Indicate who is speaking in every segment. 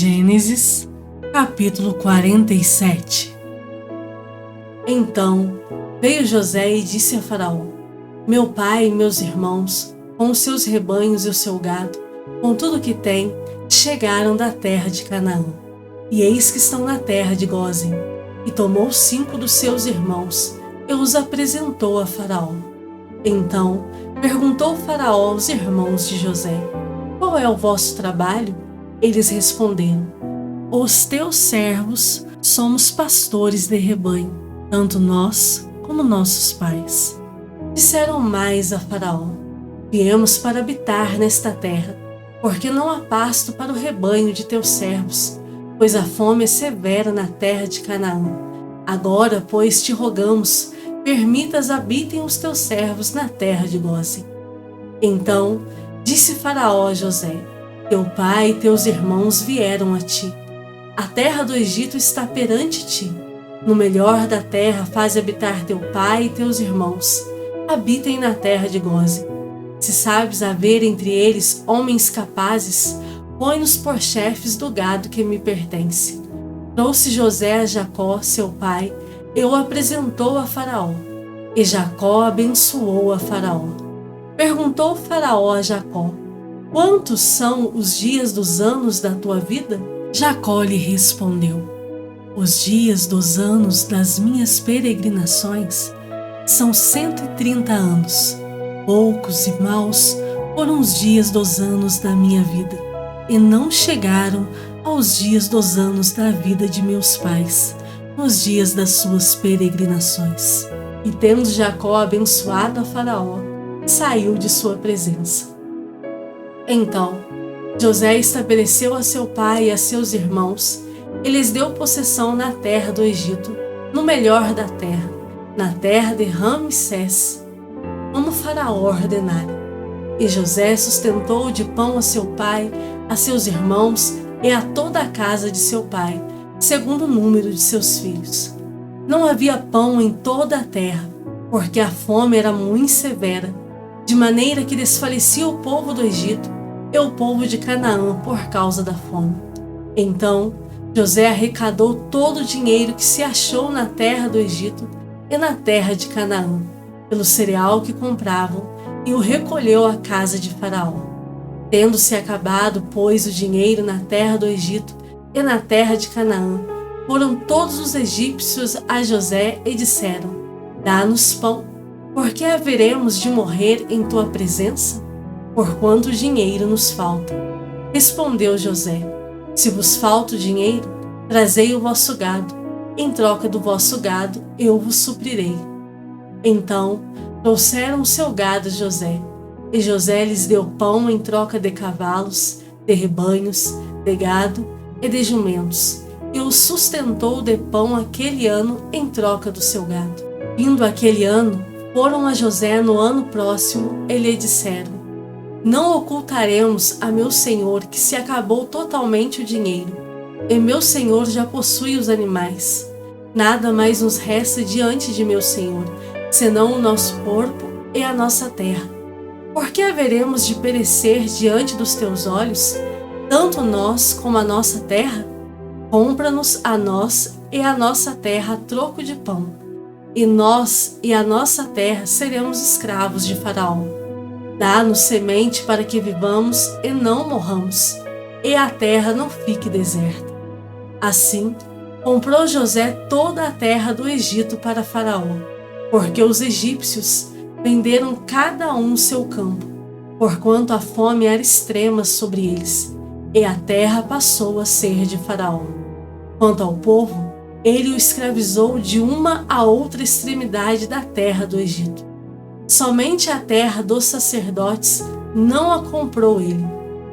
Speaker 1: Gênesis, capítulo 47. Então veio José e disse a Faraó: Meu pai e meus irmãos, com os seus rebanhos e o seu gado, com tudo o que tem, chegaram da terra de Canaã. E eis que estão na terra de Gósen. E tomou 5 dos seus irmãos e os apresentou a Faraó. Então perguntou Faraó aos irmãos de José: Qual é o vosso trabalho? Eles responderam: Os teus servos somos pastores de rebanho, tanto nós como nossos pais. Disseram mais a Faraó: Viemos para habitar nesta terra, porque não há pasto para o rebanho de teus servos, pois a fome é severa na terra de Canaã. Agora, pois, te rogamos, permitas habitem os teus servos na terra de Gósen. Então disse Faraó a José: Teu pai e teus irmãos vieram a ti. A terra do Egito está perante ti. No melhor da terra faze habitar teu pai e teus irmãos. Habitem na terra de Gósen. Se sabes haver entre eles homens capazes, põe-nos por chefes do gado que me pertence. Trouxe José a Jacó, seu pai, e o apresentou a Faraó. E Jacó abençoou a Faraó. Perguntou Faraó a Jacó: Quantos são os dias dos anos da tua vida? Jacó lhe respondeu: Os dias dos anos das minhas peregrinações são 130 anos. Poucos e maus foram os dias dos anos da minha vida, e não chegaram aos dias dos anos da vida de meus pais, nos dias das suas peregrinações. E tendo Jacó abençoado a Faraó, saiu de sua presença. Então José estabeleceu a seu pai e a seus irmãos, e lhes deu possessão na terra do Egito, no melhor da terra, na terra de Ramsés, como Faraó ordenara. E José sustentou de pão a seu pai, a seus irmãos e a toda a casa de seu pai, segundo o número de seus filhos. Não havia pão em toda a terra, porque a fome era muito severa, de maneira que desfalecia o povo do Egito e o povo de Canaã por causa da fome. Então José arrecadou todo o dinheiro que se achou na terra do Egito e na terra de Canaã, pelo cereal que compravam, e o recolheu à casa de Faraó. Tendo-se acabado, pois, o dinheiro na terra do Egito e na terra de Canaã, foram todos os egípcios a José e disseram: Dá-nos pão, porque haveremos de morrer em tua presença? Porquanto dinheiro nos falta. Respondeu José: Se vos falta o dinheiro, trazei o vosso gado. Em troca do vosso gado, eu vos suprirei. Então trouxeram o seu gado a José, e José lhes deu pão em troca de cavalos, de rebanhos, de gado e de jumentos, e o sustentou de pão aquele ano em troca do seu gado. Vindo aquele ano, foram a José no ano próximo e lhe disseram: Não ocultaremos a meu senhor que se acabou totalmente o dinheiro, e meu senhor já possui os animais. Nada mais nos resta diante de meu senhor, senão o nosso corpo e a nossa terra. Por que haveremos de perecer diante dos teus olhos, tanto nós como a nossa terra? Compra-nos a nós e a nossa terra a troco de pão, e nós e a nossa terra seremos escravos de Faraó. Dá-nos semente para que vivamos e não morramos, e a terra não fique deserta. Assim, comprou José toda a terra do Egito para Faraó, porque os egípcios venderam cada um seu campo, porquanto a fome era extrema sobre eles, e a terra passou a ser de Faraó. Quanto ao povo, ele o escravizou de uma a outra extremidade da terra do Egito. Somente a terra dos sacerdotes não a comprou ele,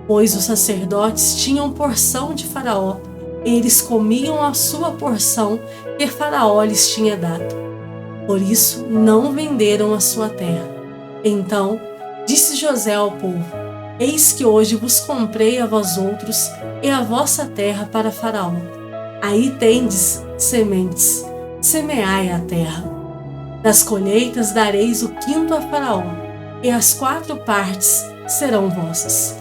Speaker 1: pois os sacerdotes tinham porção de Faraó, e eles comiam a sua porção que Faraó lhes tinha dado. Por isso não venderam a sua terra. Então disse José ao povo: Eis que hoje vos comprei a vós outros e a vossa terra para Faraó. Aí tendes sementes, semeai a terra. Das colheitas dareis o 5º a Faraó, e as 4 partes serão vossas.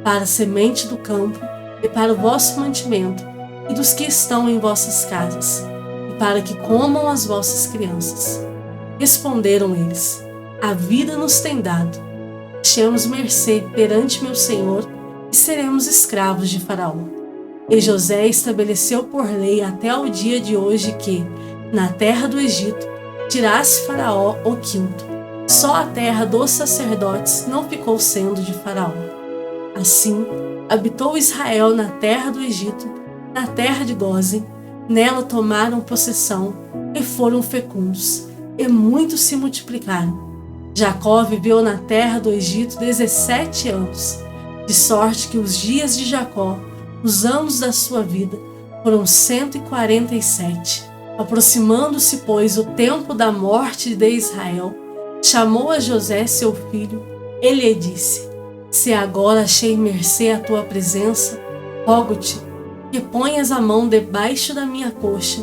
Speaker 1: Para a semente do campo, e para o vosso mantimento e dos que estão em vossas casas, e para que comam as vossas crianças. Responderam eles: a vida nos tem dado. Achemos mercê perante meu senhor e seremos escravos de Faraó. E José estabeleceu por lei até o dia de hoje que, na terra do Egito, tirasse Faraó o quinto. Só a terra dos sacerdotes não ficou sendo de Faraó. Assim, habitou Israel na terra do Egito, na terra de Gósen. Nela tomaram possessão e foram fecundos, e muitos se multiplicaram. Jacó viveu na terra do Egito 17 anos, de sorte que os dias de Jacó, os anos da sua vida, foram 147. Aproximando-se, pois, o tempo da morte de Israel, chamou a José, seu filho, e lhe disse: se agora achei mercê à tua presença, rogo-te que ponhas a mão debaixo da minha coxa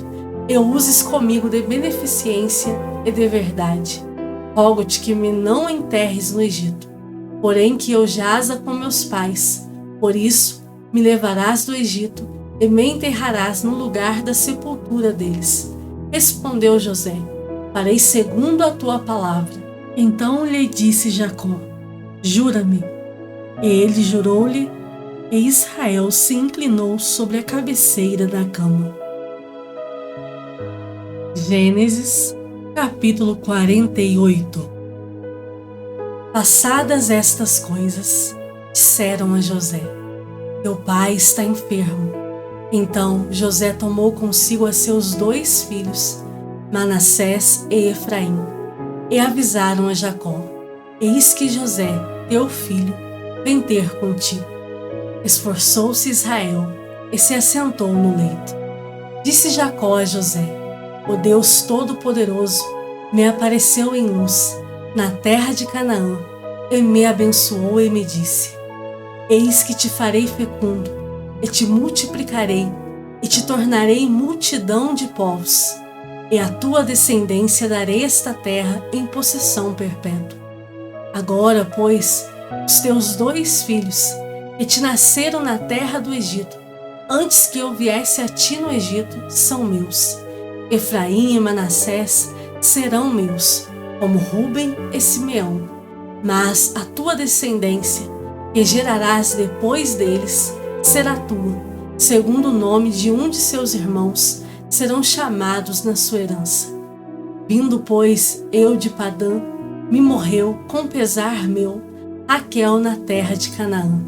Speaker 1: e uses comigo de beneficência e de verdade. Rogo-te que me não enterres no Egito, porém que eu jaza com meus pais. Por isso me levarás do Egito e me enterrarás no lugar da sepultura deles. Respondeu José: farei segundo a tua palavra. Então lhe disse Jacó: jura-me. E ele jurou-lhe, e Israel se inclinou sobre a cabeceira da cama. Gênesis, capítulo 48. Passadas estas coisas, disseram a José: teu pai está enfermo. Então José tomou consigo a seus 2 filhos, Manassés e Efraim, e avisaram a Jacó: eis que José, teu filho, vem ter contigo. Esforçou-se Israel e se assentou no leito. Disse Jacó a José: o Deus Todo-Poderoso me apareceu em luz na terra de Canaã e me abençoou e me disse: eis que te farei fecundo e te multiplicarei e te tornarei multidão de povos, e à tua descendência darei esta terra em possessão perpétua. Agora, pois, os teus 2 filhos, que te nasceram na terra do Egito, antes que eu viesse a ti no Egito, são meus. Efraim e Manassés serão meus, como Ruben e Simeão. Mas a tua descendência, que gerarás depois deles, será tua, segundo o nome de um de seus irmãos, serão chamados na sua herança. Vindo, pois, eu de Padã, me morreu, com pesar meu, Raquel na terra de Canaã,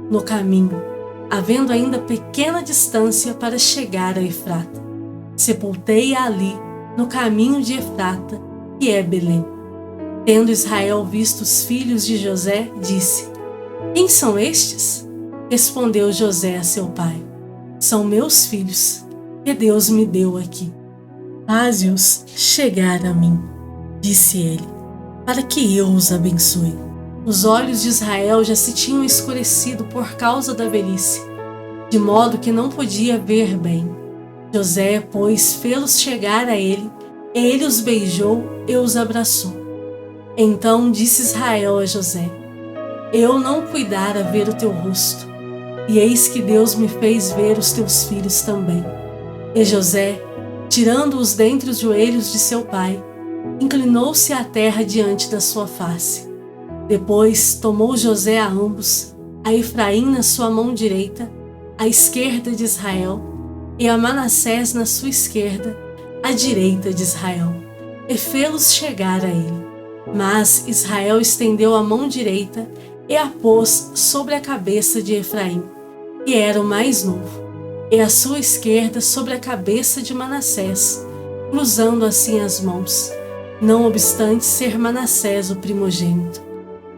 Speaker 1: no caminho, havendo ainda pequena distância para chegar a Efrata. Sepultei-a ali, no caminho de Efrata, que é Belém. Tendo Israel visto os filhos de José, disse: quem são estes? Respondeu José a seu pai: são meus filhos, que Deus me deu aqui. Faze-os chegar a mim, disse ele, para que eu os abençoe. Os olhos de Israel já se tinham escurecido por causa da velhice, de modo que não podia ver bem. José, pois, fê-los chegar a ele, e ele os beijou e os abraçou. Então disse Israel a José: eu não cuidara ver o teu rosto, e eis que Deus me fez ver os teus filhos também. E José, tirando-os dentre os joelhos de seu pai, inclinou-se à terra diante da sua face. Depois tomou José a ambos, a Efraim na sua mão direita, à esquerda de Israel, e a Manassés na sua esquerda, à direita de Israel, e fê-los chegar a ele. Mas Israel estendeu a mão direita e a pôs sobre a cabeça de Efraim, que era o mais novo, e a sua esquerda sobre a cabeça de Manassés, cruzando assim as mãos, não obstante ser Manassés o primogênito.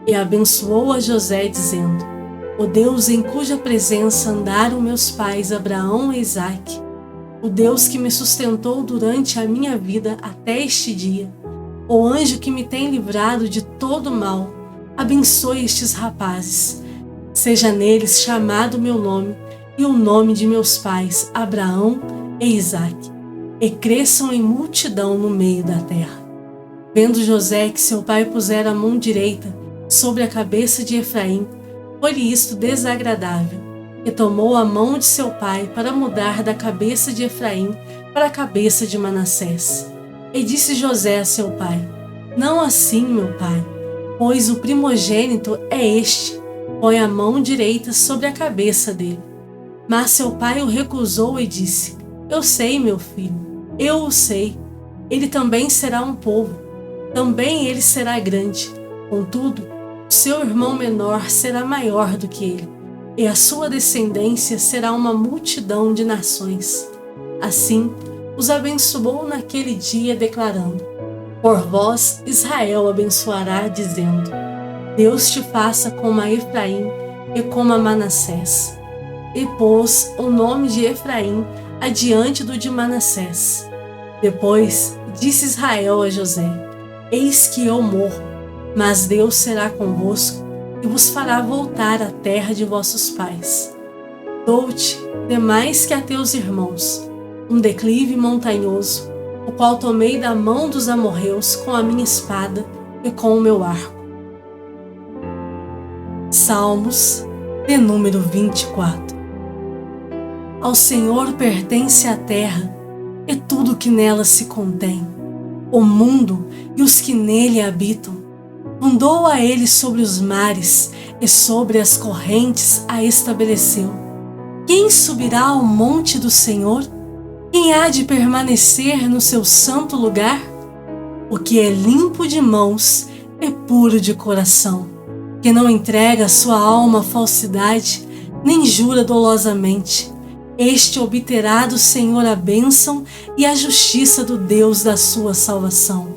Speaker 1: E abençoou a José, dizendo: o Deus em cuja presença andaram meus pais Abraão e Isaque, o Deus que me sustentou durante a minha vida até este dia, o anjo que me tem livrado de todo mal, abençoe estes rapazes. Seja neles chamado meu nome e o nome de meus pais Abraão e Isaque, e cresçam em multidão no meio da terra. Vendo José que seu pai pusera a mão direita sobre a cabeça de Efraim, foi-lhe isto desagradável, e tomou a mão de seu pai para mudar da cabeça de Efraim para a cabeça de Manassés. E disse José a seu pai: Não assim, meu pai, pois o primogênito é este. Põe a mão direita sobre a cabeça dele. Mas seu pai o recusou e disse: Eu sei, meu filho, eu o sei. Ele também será um povo, também ele será grande. Contudo, o seu irmão menor será maior do que ele, e a sua descendência será uma multidão de nações. Assim, os abençoou naquele dia, declarando: Por vós Israel abençoará, dizendo: Deus te faça como a Efraim e como a Manassés. E pôs o nome de Efraim adiante do de Manassés. Depois disse Israel a José: Eis que eu morro, mas Deus será convosco e vos fará voltar à terra de vossos pais. Dou-te, demais que a teus irmãos, um declive montanhoso, o qual tomei da mão dos amorreus com a minha espada e com o meu arco. Salmos, de número 24. Ao Senhor pertence a terra e tudo que nela se contém, o mundo e os que nele habitam. Fundou a ele sobre os mares e sobre as correntes a estabeleceu. Quem subirá ao monte do Senhor? Quem há de permanecer no seu santo lugar? O que é limpo de mãos e puro de coração, que não entrega a sua alma à falsidade, nem jura dolosamente. Este obterá do Senhor a bênção e a justiça do Deus da sua salvação.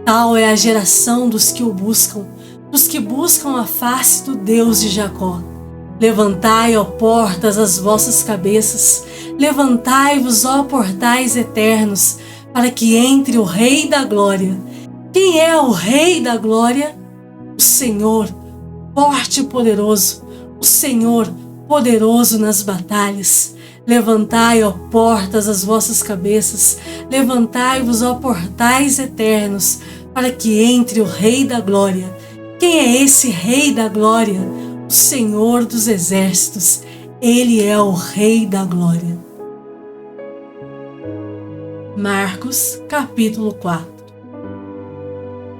Speaker 1: Tal é a geração dos que o buscam, dos que buscam a face do Deus de Jacó. Levantai, ó portas, as vossas cabeças, levantai-vos, ó portais eternos, para que entre o Rei da Glória. Quem é o Rei da Glória? O Senhor, forte e poderoso, o Senhor, poderoso nas batalhas. Levantai, ó portas, as vossas cabeças, levantai-vos, ó portais eternos, para que entre o Rei da Glória. Quem é esse Rei da Glória? O Senhor dos Exércitos. Ele é o Rei da Glória. Marcos, capítulo 4.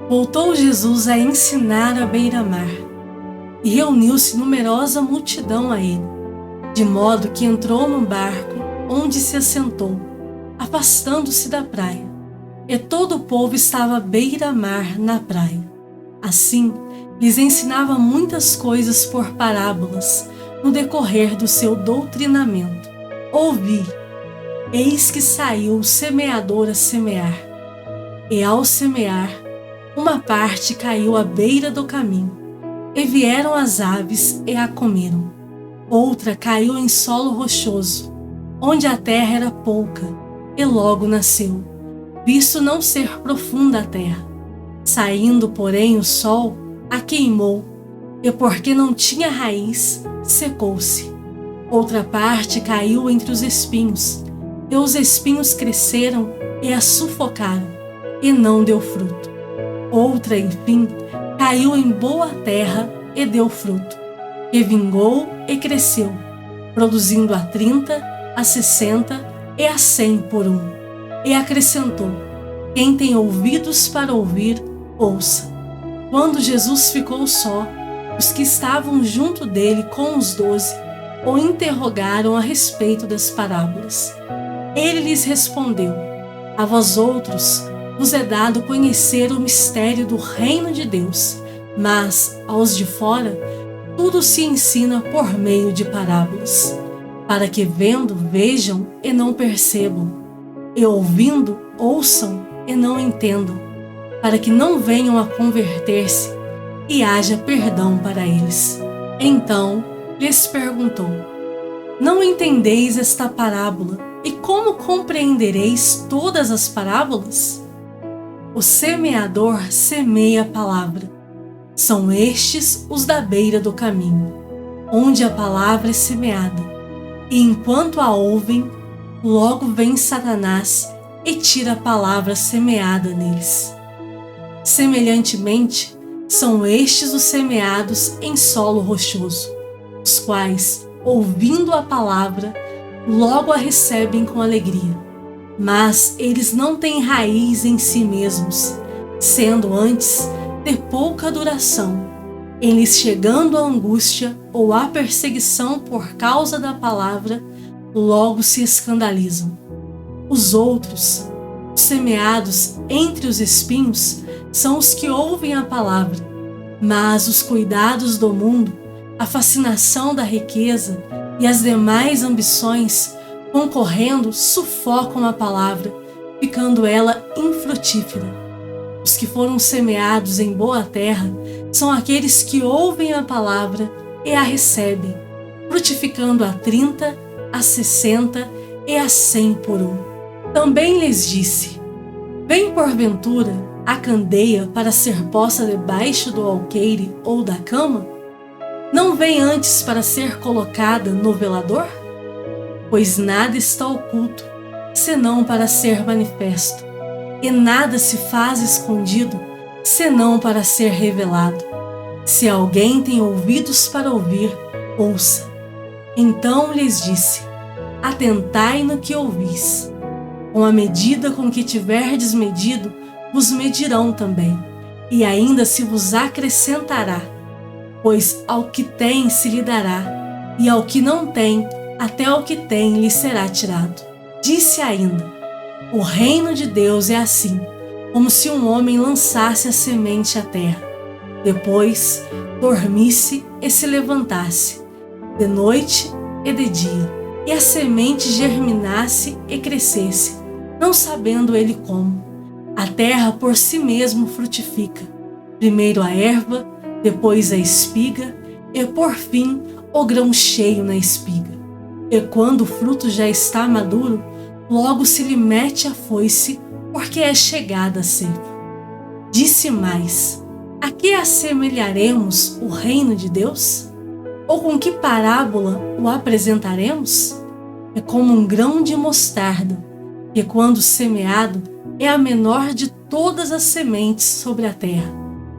Speaker 1: Voltou Jesus a ensinar à beira-mar, e reuniu-se numerosa multidão a ele, de modo que entrou no barco, onde se assentou, afastando-se da praia, e todo o povo estava à beira-mar na praia. Assim, lhes ensinava muitas coisas por parábolas, no decorrer do seu doutrinamento. Ouvi, eis que saiu o semeador a semear, e ao semear, uma parte caiu à beira do caminho, e vieram as aves e a comeram. Outra caiu em solo rochoso, onde a terra era pouca, e logo nasceu, visto não ser profunda a terra. Saindo, porém, o sol a queimou, e porque não tinha raiz, secou-se. Outra parte caiu entre os espinhos, e os espinhos cresceram e a sufocaram, e não deu fruto. Outra, enfim, caiu em boa terra e deu fruto, e vingou e cresceu, produzindo a 30, a 60 e a 100 por um. E acrescentou: Quem tem ouvidos para ouvir, ouça. Quando Jesus ficou só, os que estavam junto dele com os 12 o interrogaram a respeito das parábolas. Ele lhes respondeu: A vós outros vos é dado conhecer o mistério do reino de Deus, mas aos de fora tudo se ensina por meio de parábolas, para que vendo vejam e não percebam, e ouvindo ouçam e não entendam, para que não venham a converter-se e haja perdão para eles. Então lhes perguntou: Não entendeis esta parábola, e como compreendereis todas as parábolas? O semeador semeia a palavra. São estes os da beira do caminho, onde a palavra é semeada, e enquanto a ouvem, logo vem Satanás e tira a palavra semeada neles. Semelhantemente, são estes os semeados em solo rochoso, os quais, ouvindo a palavra, logo a recebem com alegria. Mas eles não têm raiz em si mesmos, sendo antes de pouca duração. Em lhes chegando a angústia ou a perseguição por causa da palavra, logo se escandalizam. Os outros, os semeados entre os espinhos, são os que ouvem a palavra, mas os cuidados do mundo, a fascinação da riqueza e as demais ambições, concorrendo, sufocam a palavra, ficando ela infrutífera. Os que foram semeados em boa terra são aqueles que ouvem a palavra e a recebem, frutificando a 30, a 60 e a 100 por um. Também lhes disse: vem porventura a candeia para ser posta debaixo do alqueire ou da cama? Não vem antes para ser colocada no velador? Pois nada está oculto, senão para ser manifesto, e nada se faz escondido, senão para ser revelado. Se alguém tem ouvidos para ouvir, ouça. Então lhes disse: atentai no que ouvis. Com a medida com que tiverdes medido, vos medirão também, e ainda se vos acrescentará. Pois ao que tem se lhe dará, e ao que não tem, até o que tem lhe será tirado. Disse ainda: o reino de Deus é assim, como se um homem lançasse a semente à terra. Depois dormisse e se levantasse, de noite e de dia, e a semente germinasse e crescesse, não sabendo ele como. A terra por si mesmo frutifica, primeiro a erva, depois a espiga, e por fim o grão cheio na espiga. E quando o fruto já está maduro, logo se lhe mete a foice, porque é chegada a ceifa. Disse mais: a que assemelharemos o reino de Deus? Ou com que parábola o apresentaremos? É como um grão de mostarda, que quando semeado é a menor de todas as sementes sobre a terra.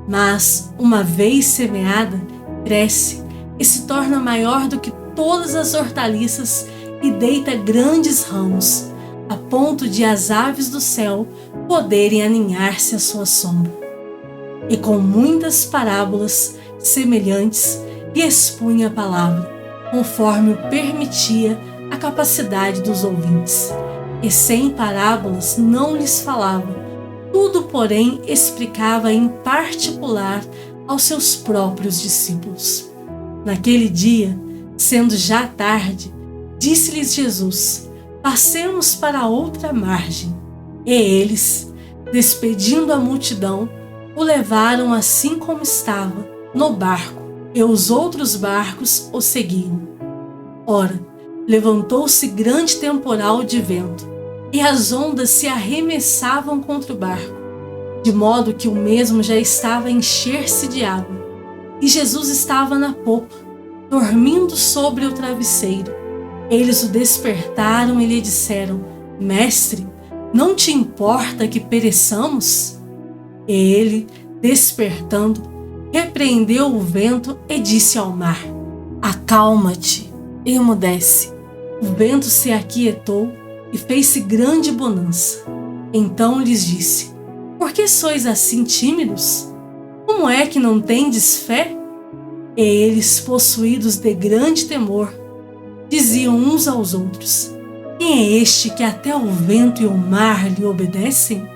Speaker 1: Mas, uma vez semeada, cresce e se torna maior do que todas as hortaliças e deita grandes ramos, a ponto de as aves do céu poderem aninhar-se à sua sombra. E com muitas parábolas semelhantes lhe expunha a palavra, conforme o permitia a capacidade dos ouvintes. E sem parábolas não lhes falava, tudo, porém, explicava em particular aos seus próprios discípulos. Naquele dia, sendo já tarde, disse-lhes Jesus: passemos para outra margem. E eles, despedindo a multidão, o levaram assim como estava, no barco, e os outros barcos o seguiam. Ora, levantou-se grande temporal de vento, e as ondas se arremessavam contra o barco, de modo que o mesmo já estava a encher-se de água. E Jesus estava na popa, dormindo sobre o travesseiro. Eles o despertaram e lhe disseram: Mestre, não te importa que pereçamos? E ele, despertando, repreendeu o vento e disse ao mar: acalma-te, emudece. O vento se aquietou e fez-se grande bonança. Então lhes disse: por que sois assim tímidos? Como é que não tendes fé? E eles, possuídos de grande temor, diziam uns aos outros: quem é este que até o vento e o mar lhe obedecem?